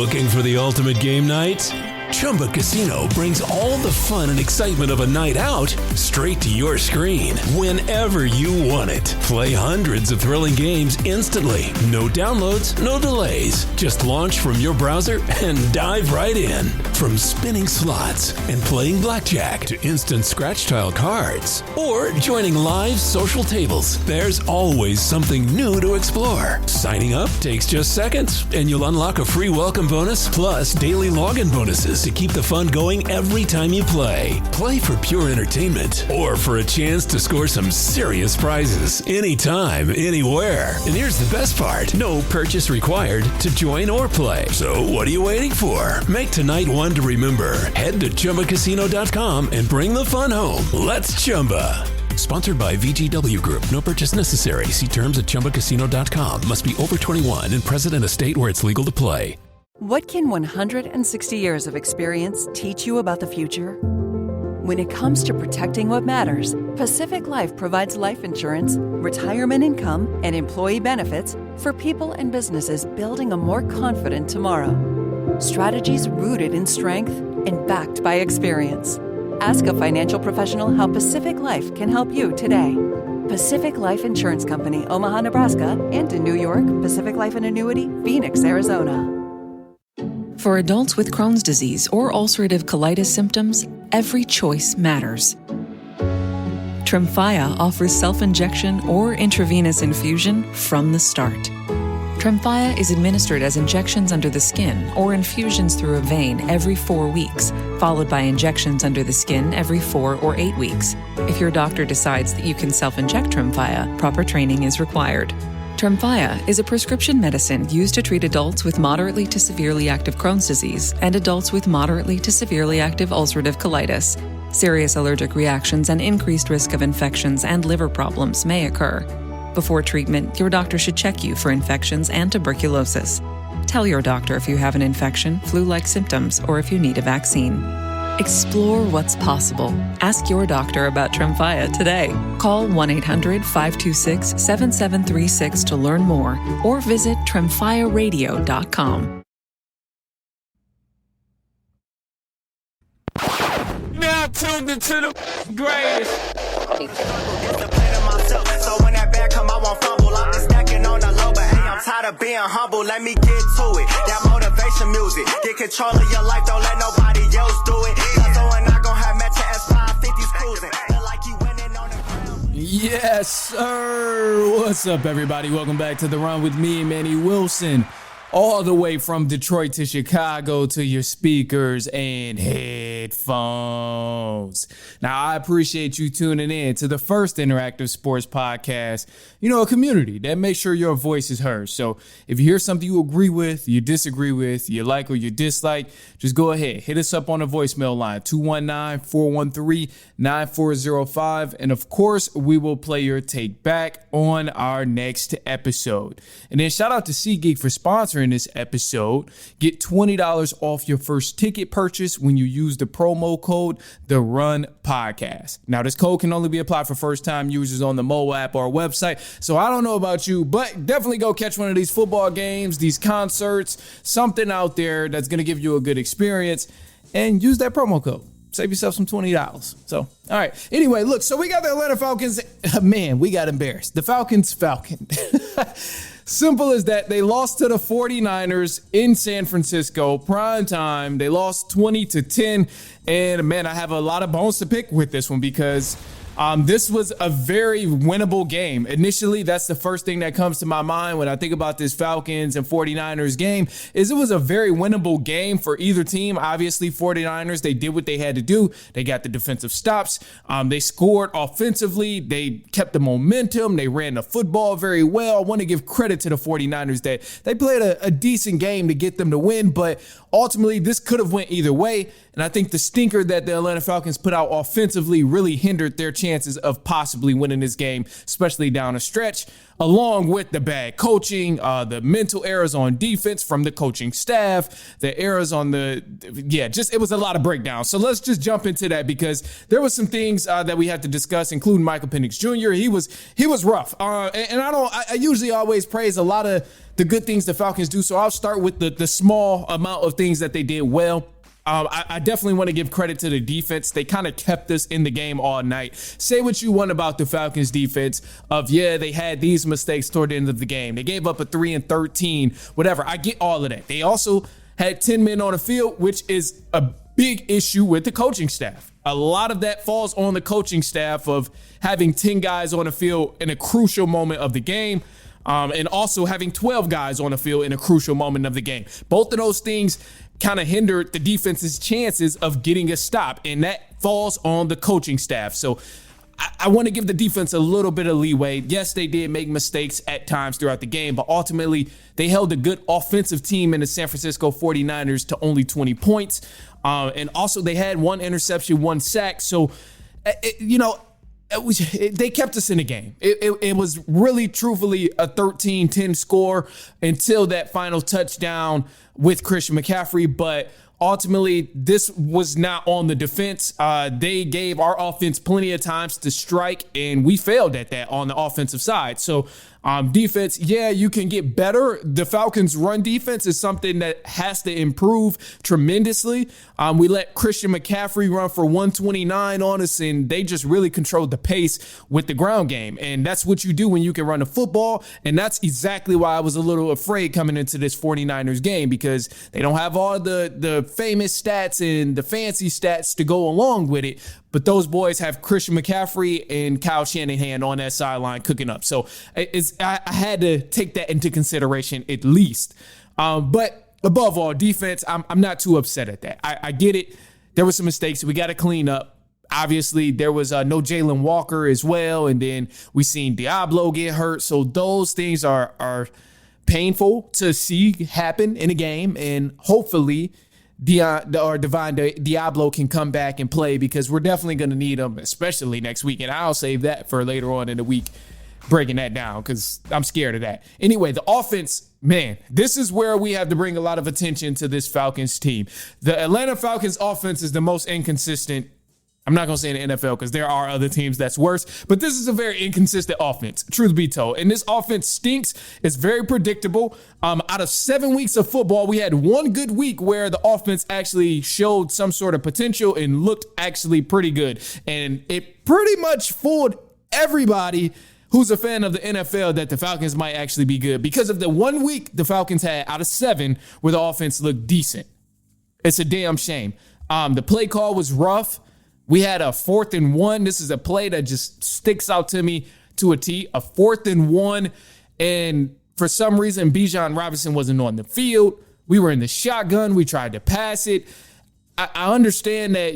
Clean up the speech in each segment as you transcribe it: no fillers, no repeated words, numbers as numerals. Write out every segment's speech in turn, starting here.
Looking for the ultimate game night? Chumba Casino brings all the fun and excitement of a night out straight to your screen whenever you want it. Play hundreds of thrilling games instantly. No downloads, no delays. Just launch from your browser and dive right in. From spinning slots and playing blackjack to instant scratch tile cards or joining live social tables, there's always something new to explore. Signing up takes just seconds and you'll unlock a free welcome bonus plus daily login bonuses to keep the fun going every time you play. Play for pure entertainment or for a chance to score some serious prizes anytime, anywhere. And here's the best part. No purchase required to join or play. So what are you waiting for? Make tonight one to remember. Head to ChumbaCasino.com and bring the fun home. Let's Chumba. Sponsored by VGW Group. No purchase necessary. See terms at ChumbaCasino.com. Must be over 21 and present in a state where it's legal to play. What can 160 years of experience teach you about the future? When it comes to protecting what matters, Pacific Life provides life insurance, retirement income, and employee benefits for people and businesses building a more confident tomorrow. Strategies rooted in strength and backed by experience. Ask a financial professional how Pacific Life can help you today. Pacific Life Insurance Company, Omaha, Nebraska, and in New York, Pacific Life and Annuity, Phoenix, Arizona. For adults with Crohn's disease or ulcerative colitis symptoms, every choice matters. Tremfya offers self-injection or intravenous infusion from the start. Tremfya is administered as injections under the skin or infusions through a vein every 4 weeks, followed by injections under the skin every 4 or 8 weeks. If your doctor decides that you can self-inject Tremfya, proper training is required. Tremfya is a prescription medicine used to treat adults with moderately to severely active Crohn's disease and adults with moderately to severely active ulcerative colitis. Serious allergic reactions and increased risk of infections and liver problems may occur. Before treatment, your doctor should check you for infections and tuberculosis. Tell your doctor if you have an infection, flu-like symptoms, or if you need a vaccine. Explore what's possible. Ask your doctor about Tremfya today. Call 1-800-526-7736 to learn more or visit tremfyaradio.com. Now tuned into the greatest. So when that bag come, I won't fumble. I'm just stacking on the low, but hey, I'm tired of being humble. Let me get to it. That motivation music. Get control of your life, don't let nobody else do it. So I'm not gonna have Metro Ep.513 cruising. Feel like you winning on the ground. Yes, sir. What's up, everybody? Welcome back to The Run with me, Manny Wilson. All the way from Detroit to Chicago to your speakers and headphones. Now, I appreciate you tuning in to the first interactive sports podcast, a community that makes sure your voice is heard. So if you hear something you agree with, you disagree with, you like or you dislike, just go ahead. Hit us up on the voicemail line, 219-413-9405. And of course, we will play your take back on our next episode. And then shout out to SeatGeek for sponsoring this episode. Get $20 off your first ticket purchase when you use the promo code The Run Podcast. Now, this code can only be applied for first-time users on the mobile app or website. So I don't know about you, but definitely go catch one of these football games, these concerts, something out there that's going to give you a good experience, and use that promo code. Save yourself some $20. So, all right. Anyway, look, so we got the Atlanta Falcons. Man, we got embarrassed. The Falcons. Simple as that. They lost to the 49ers in San Francisco, prime time. They lost 20-10. And man, I have a lot of bones to pick with this one because this was a very winnable game. Initially, that's the first thing that comes to my mind when I think about this Falcons and 49ers game, is it was a very winnable game for either team. Obviously, 49ers, they did what they had to do. They got the defensive stops. They scored offensively. They kept the momentum. They ran the football very well. I want to give credit to the 49ers that they played a decent game to get them to win, but ultimately, this could have went either way. And I think the stinker that the Atlanta Falcons put out offensively really hindered their chance chances of possibly winning this game, especially down a stretch, along with the bad coaching, the mental errors on defense from the coaching staff, the errors on it was a lot of breakdowns. So let's just jump into that because there was some things that we had to discuss, including Michael Penix Jr. He was rough. And I usually always praise a lot of the good things the Falcons do. So I'll start with the small amount of things that they did well. I definitely want to give credit to the defense. They kind of kept us in the game all night. Say what you want about the Falcons defense they had these mistakes toward the end of the game. They gave up a 3-13, whatever. I get all of that. They also had 10 men on the field, which is a big issue with the coaching staff. A lot of that falls on the coaching staff of having 10 guys on the field in a crucial moment of the game. And also having 12 guys on the field in a crucial moment of the game. Both of those things kind of hindered the defense's chances of getting a stop, and that falls on the coaching staff. So I want to give the defense a little bit of leeway. Yes, they did make mistakes at times throughout the game, but ultimately they held a good offensive team in the San Francisco 49ers to only 20 points. And also they had 1 interception, 1 sack. So, they kept us in the game. It was really, truthfully, a 13-10 score until that final touchdown with Christian McCaffrey. But ultimately, this was not on the defense. They gave our offense plenty of times to strike, and we failed at that on the offensive side. So defense, you can get better. The Falcons' run defense is something that has to improve tremendously. We let Christian McCaffrey run for 129 on us, and they just really controlled the pace with the ground game. And that's what you do when you can run the football. And that's exactly why I was a little afraid coming into this 49ers game, because they don't have all the famous stats and the fancy stats to go along with it. But those boys have Christian McCaffrey and Kyle Shanahan on that sideline cooking up. So I had to take that into consideration at least. But above all, defense, I'm not too upset at that. I get it. There were some mistakes we got to clean up. Obviously, there was no Jalen Walker as well. And then we seen Diablo get hurt. So those things are painful to see happen in a game. And hopefully Divine Diablo can come back and play, because we're definitely going to need him, especially next week. And I'll save that for later on in the week, breaking that down, because I'm scared of that. Anyway, the offense, man, this is where we have to bring a lot of attention to this Falcons team. The Atlanta Falcons offense is the most inconsistent. I'm not going to say in the NFL, because there are other teams that's worse, but this is a very inconsistent offense, truth be told. And this offense stinks. It's very predictable. Out of 7 weeks of football, we had 1 good week where the offense actually showed some sort of potential and looked actually pretty good. And it pretty much fooled everybody who's a fan of the NFL that the Falcons might actually be good, because of the 1 week the Falcons had out of 7 where the offense looked decent. It's a damn shame. The play call was rough. We had a 4th and 1. This is a play that just sticks out to me to a T. A 4th and 1. And for some reason, Bijan Robinson wasn't on the field. We were in the shotgun. We tried to pass it. I understand that,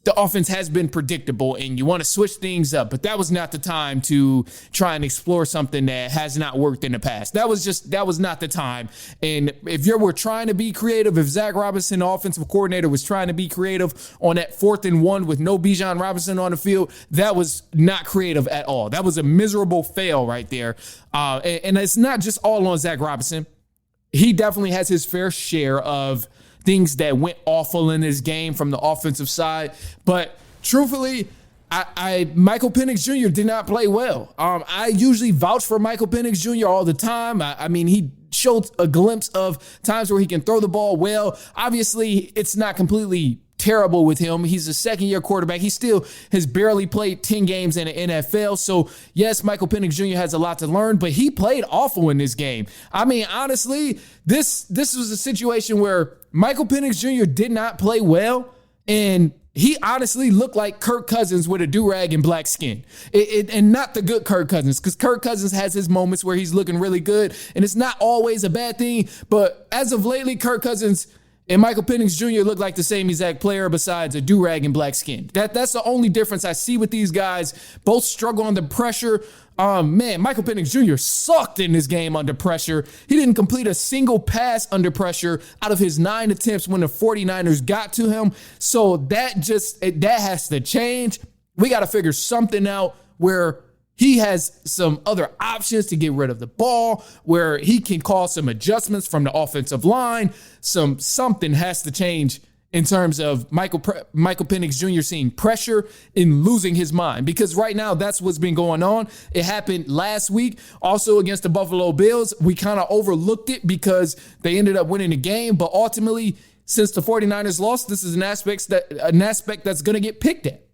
the offense has been predictable and you want to switch things up, but that was not the time to try and explore something that has not worked in the past. That was not the time. And if you were trying to be creative, if Zach Robinson, the offensive coordinator, was trying to be creative on that 4th and 1 with no Bijan Robinson on the field, that was not creative at all. That was a miserable fail right there. And it's not just all on Zach Robinson. He definitely has his fair share of things that went awful in this game from the offensive side. But truthfully, Michael Penix Jr. did not play well. I usually vouch for Michael Penix Jr. all the time. I mean, he showed a glimpse of times where he can throw the ball well. Obviously, it's not completely terrible with him. He's a second-year quarterback. He still has barely played 10 games in the NFL. So, yes, Michael Penix Jr. has a lot to learn, but he played awful in this game. I mean, honestly, this was a situation where Michael Penix Jr. did not play well, and he honestly looked like Kirk Cousins with a do-rag and black skin. And not the good Kirk Cousins, because Kirk Cousins has his moments where he's looking really good, and it's not always a bad thing. But as of lately, Kirk Cousins and Michael Penix Jr. look like the same exact player besides a do-rag and black skin. That's the only difference I see with these guys. Both struggle under pressure. Man, Michael Penix Jr. sucked in this game under pressure. He didn't complete a single pass under pressure out of his 9 attempts when the 49ers got to him. So that has to change. We got to figure something out where he has some other options to get rid of the ball, where he can call some adjustments from the offensive line. Something has to change in terms of Michael Penix Jr. seeing pressure and losing his mind, because right now that's what's been going on. It happened last week also against the Buffalo Bills. We kind of overlooked it because they ended up winning the game, but ultimately, since the 49ers lost, this is an aspect that's going to get picked at.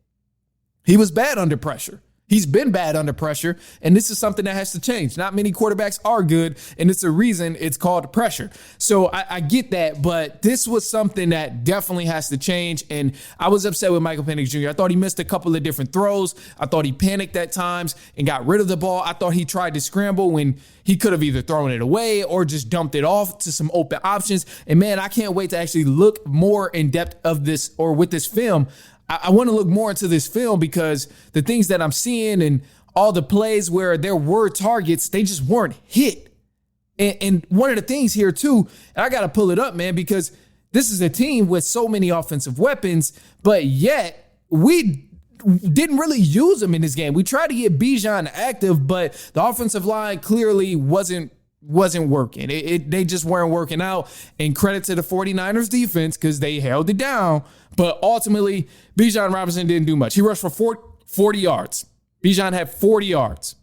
He was bad under pressure. He's been bad under pressure, and this is something that has to change. Not many quarterbacks are good, and it's a reason it's called pressure. So I get that, but this was something that definitely has to change, and I was upset with Michael Penix Jr. I thought he missed a couple of different throws. I thought he panicked at times and got rid of the ball. I thought he tried to scramble when he could have either thrown it away or just dumped it off to some open options. And man, I can't wait to actually look more in depth of this or with this film. I want to look more into this film because the things that I'm seeing and all the plays where there were targets, they just weren't hit. And one of the things here too, and I got to pull it up, man, because this is a team with so many offensive weapons, but yet we didn't really use them in this game. We tried to get Bijan active, but the offensive line clearly wasn't working. They just weren't working out. And credit to the 49ers defense because they held it down. But ultimately, Bijan Robinson didn't do much. He rushed for 40 yards. Bijan had 40 yards.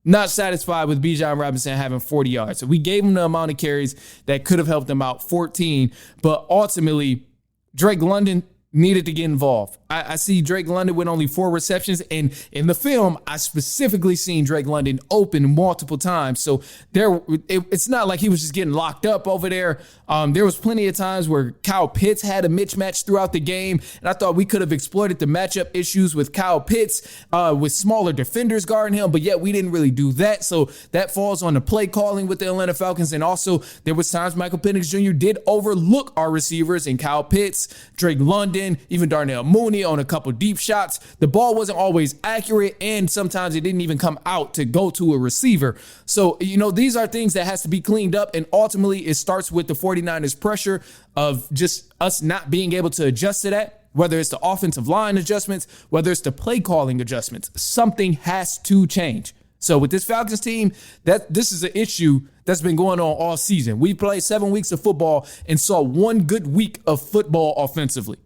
Not satisfied with Bijan Robinson having 40 yards. So we gave him the amount of carries that could have helped him out, 14. But ultimately, Drake London needed to get involved. I see Drake London with only 4 receptions, and in the film, I specifically seen Drake London open multiple times. So it's not like he was just getting locked up over there. There was plenty of times where Kyle Pitts had a mismatch throughout the game, and I thought we could have exploited the matchup issues with Kyle Pitts with smaller defenders guarding him, but yet we didn't really do that. So that falls on the play calling with the Atlanta Falcons, and also there was times Michael Penix Jr. did overlook our receivers and Kyle Pitts, Drake London, even Darnell Mooney on a couple deep shots. The ball wasn't always accurate, and sometimes it didn't even come out to go to a receiver. So, these are things that has to be cleaned up, and ultimately it starts with the 49ers pressure of just us not being able to adjust to that, whether it's the offensive line adjustments, whether it's the play calling adjustments. Something has to change. So with this Falcons team, this is an issue that's been going on all season. We played 7 weeks of football and saw one good week of football offensively,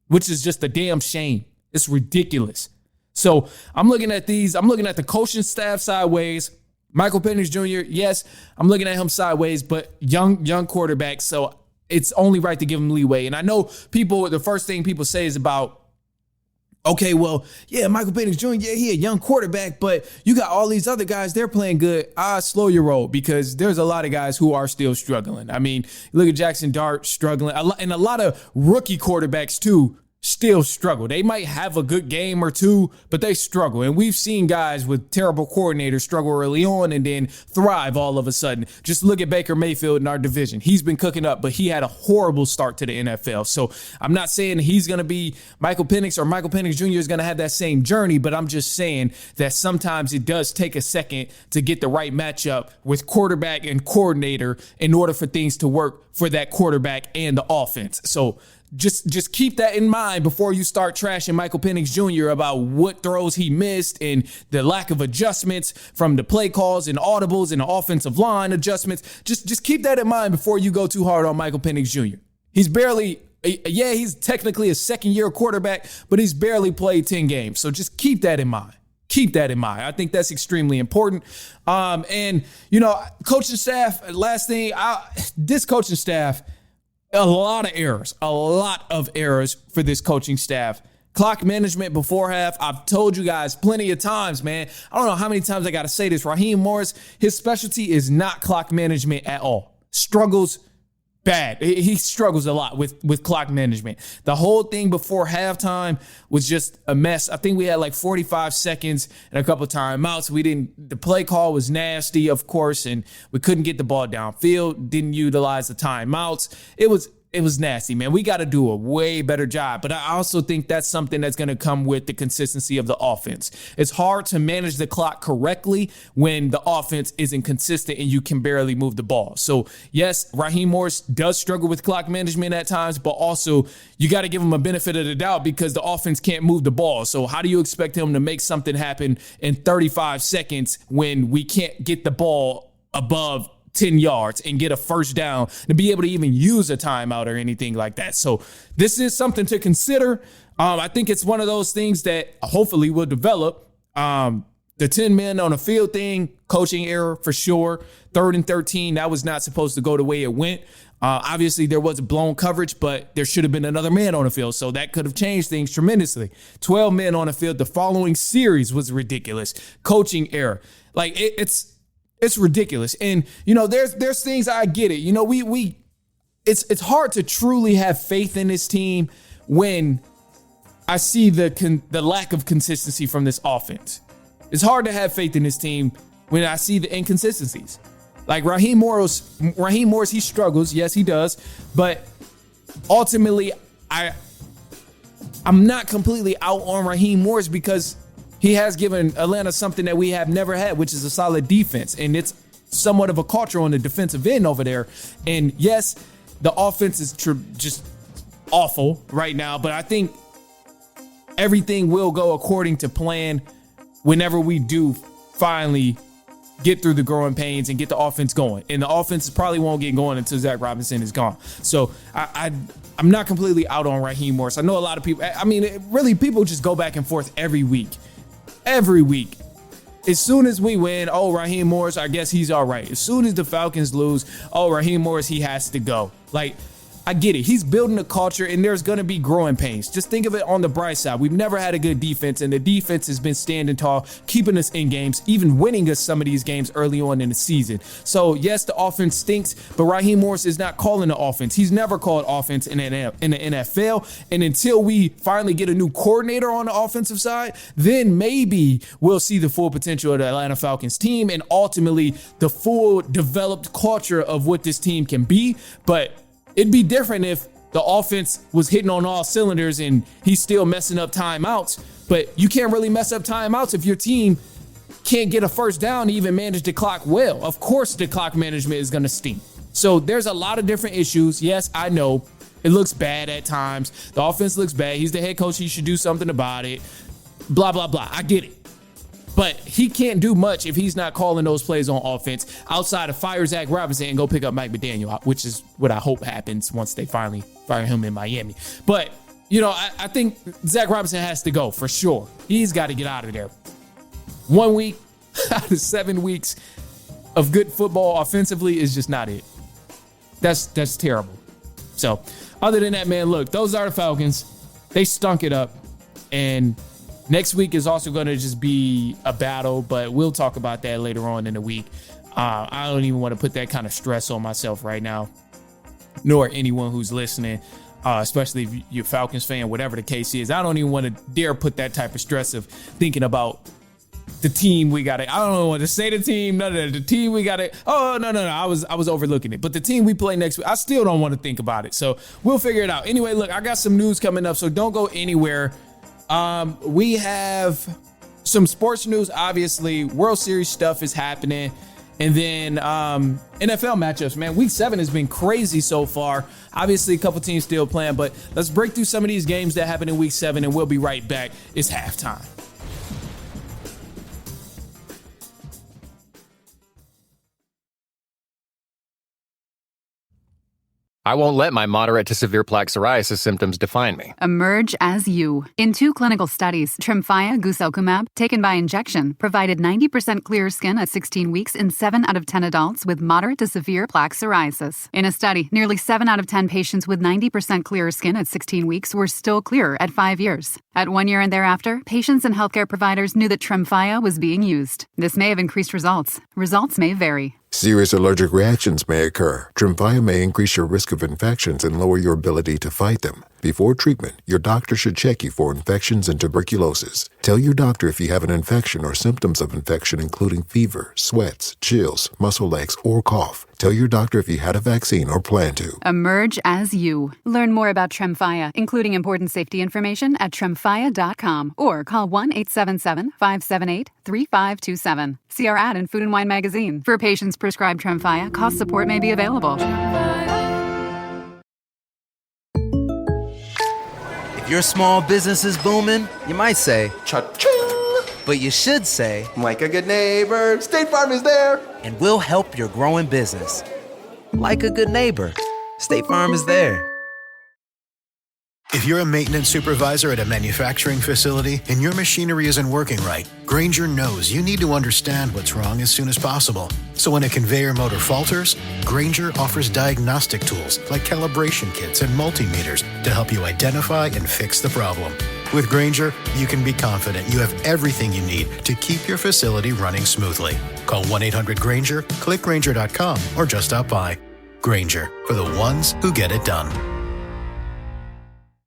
which is just a damn shame. It's ridiculous. So I'm looking at these. I'm looking at the coaching staff sideways. Michael Penix Jr., yes, I'm looking at him sideways, but young quarterback. So it's only right to give him leeway. And I know the first thing people say is about, okay, well, yeah, Michael Penix Jr., yeah, he a young quarterback, but you got all these other guys, they're playing good. Slow your roll, because there's a lot of guys who are still struggling. I mean, look at Jackson Dart struggling, and a lot of rookie quarterbacks too still struggle. They might have a good game or two, but they struggle. And we've seen guys with terrible coordinators struggle early on and then thrive all of a sudden. Just look at Baker Mayfield in our division. He's been cooking up, but he had a horrible start to the NFL. So I'm not saying he's going to be Michael Penix or Michael Penix Jr. is going to have that same journey, but I'm just saying that sometimes it does take a second to get the right matchup with quarterback and coordinator in order for things to work for that quarterback and the offense. So just keep that in mind before you start trashing Michael Penix Jr. about what throws he missed and the lack of adjustments from the play calls and audibles and the offensive line adjustments. Just keep that in mind before you go too hard on Michael Penix Jr. He's technically a second-year quarterback, but he's barely played 10 games. So just keep that in mind. Keep that in mind. I think that's extremely important. Coaching staff, last thing, this coaching staff, a lot of errors for this coaching staff. Clock management before half. I've told you guys plenty of times, man. I don't know how many times I got to say this. Raheem Morris, his specialty is not clock management at all. Struggles bad. He struggles a lot with clock management. The whole thing before halftime was just a mess. I think we had like 45 seconds and a couple of timeouts. The play call was nasty, of course, and we couldn't get the ball downfield, didn't utilize the timeouts. It it was nasty, man. We got to do a way better job. But I also think that's something that's going to come with the consistency of the offense. It's hard to manage the clock correctly when the offense isn't consistent and you can barely move the ball. So, yes, Raheem Morris does struggle with clock management at times, but also you got to give him a benefit of the doubt because the offense can't move the ball. So how do you expect him to make something happen in 35 seconds when we can't get the ball above 10 yards and get a first down to be able to even use a timeout or anything like that? So this is something to consider. I think it's one of those things that hopefully will develop. The 10 men on the field thing, coaching error for sure. 3rd and 13, that was not supposed to go the way it went. Obviously, there was blown coverage, but there should have been another man on the field, so that could have changed things tremendously. 12 men on the field. The following series was ridiculous. Coaching error. Like, it's ridiculous. And, you know, there's things, I get it. You know, it's hard to truly have faith in this team when I see the lack of consistency from this offense. It's hard to have faith in this team when I see the inconsistencies. Like Raheem Morris, he struggles. Yes, he does. But ultimately, I'm not completely out on Raheem Morris because he has given Atlanta something that we have never had, which is a solid defense. And it's somewhat of a culture on the defensive end over there. And yes, the offense is just awful right now. But I think everything will go according to plan whenever we do finally get through the growing pains and get the offense going. And the offense probably won't get going until Zach Robinson is gone. So I'm not completely out on Raheem Morris. I know a lot of people, really people just go back and forth every week. Every week. As soon as we win, Raheem Morris, I guess he's all right. As soon as the Falcons lose, Raheem Morris, he has to go. Like, I get it. He's building a culture, and there's going to be growing pains. Just think of it on the bright side. We've never had a good defense, and the defense has been standing tall, keeping us in games, even winning us some of these games early on in the season. So, yes, the offense stinks, but Raheem Morris is not calling the offense. He's never called offense in the NFL, and until we finally get a new coordinator on the offensive side, then maybe we'll see the full potential of the Atlanta Falcons team and ultimately the full developed culture of what this team can be. But it'd be different if the offense was hitting on all cylinders and he's still messing up timeouts. But you can't really mess up timeouts if your team can't get a first down to even manage the clock well. Of course, the clock management is going to stink. So there's a lot of different issues. Yes, I know it looks bad at times. The offense looks bad. He's the head coach. He should do something about it. Blah, blah, blah. I get it. But he can't do much if he's not calling those plays on offense outside of fire Zach Robinson and go pick up Mike McDaniel, which is what I hope happens once they finally fire him in Miami. But, you know, I think Zach Robinson has to go for sure. He's got to get out of there. 1 week out of 7 weeks of good football offensively is just not it. That's terrible. So other than that, man, look, those are the Falcons. They stunk it up. And next week is also going to just be a battle, but we'll talk about that later on in the week. I don't even want to put that kind of stress on myself right now, nor anyone who's listening, especially if you're a Falcons fan, whatever the case is. I don't even want to dare put that type of stress of thinking about the team we got to. I don't want to say the team, none of that. The team we got to. Oh, no. I was overlooking it. But the team we play next week, I still don't want to think about it. So we'll figure it out. Anyway, look, I got some news coming up, so don't go anywhere. We have some sports news. Obviously, World Series stuff is happening. And then NFL matchups, man. Week 7 has been crazy so far. Obviously, a couple teams still playing, but let's break through some of these games that happened in Week 7, and we'll be right back. It's halftime. I won't let my moderate to severe plaque psoriasis symptoms define me. Emerge as you. In 2 clinical studies, Tremfya guselkumab, taken by injection, provided 90% clearer skin at 16 weeks in 7 out of 10 adults with moderate to severe plaque psoriasis. In a study, nearly 7 out of 10 patients with 90% clearer skin at 16 weeks were still clearer at 5 years. At 1 year and thereafter, patients and healthcare providers knew that Tremfya was being used. This may have increased results. Results may vary. Serious allergic reactions may occur. Tremfya may increase your risk of infections and lower your ability to fight them. Before treatment, your doctor should check you for infections and tuberculosis. Tell your doctor if you have an infection or symptoms of infection, including fever, sweats, chills, muscle aches, or cough. Tell your doctor if you had a vaccine or plan to. Emerge as you. Learn more about Tremfya, including important safety information at tremfya.com or call 1-877-578-3527. See our ad in Food and Wine magazine. For patients prescribed Tremfya, cost support may be available. If your small business is booming, you might say, cha-ching! But you should say, like a good neighbor, State Farm is there! And we'll help your growing business. Like a good neighbor, State Farm is there. If you're a maintenance supervisor at a manufacturing facility and your machinery isn't working right, Grainger knows you need to understand what's wrong as soon as possible. So when a conveyor motor falters, Grainger offers diagnostic tools like calibration kits and multimeters to help you identify and fix the problem. With Grainger, you can be confident you have everything you need to keep your facility running smoothly. Call 1-800-GRAINGER, click Grainger.com, or just stop by. Grainger, for the ones who get it done.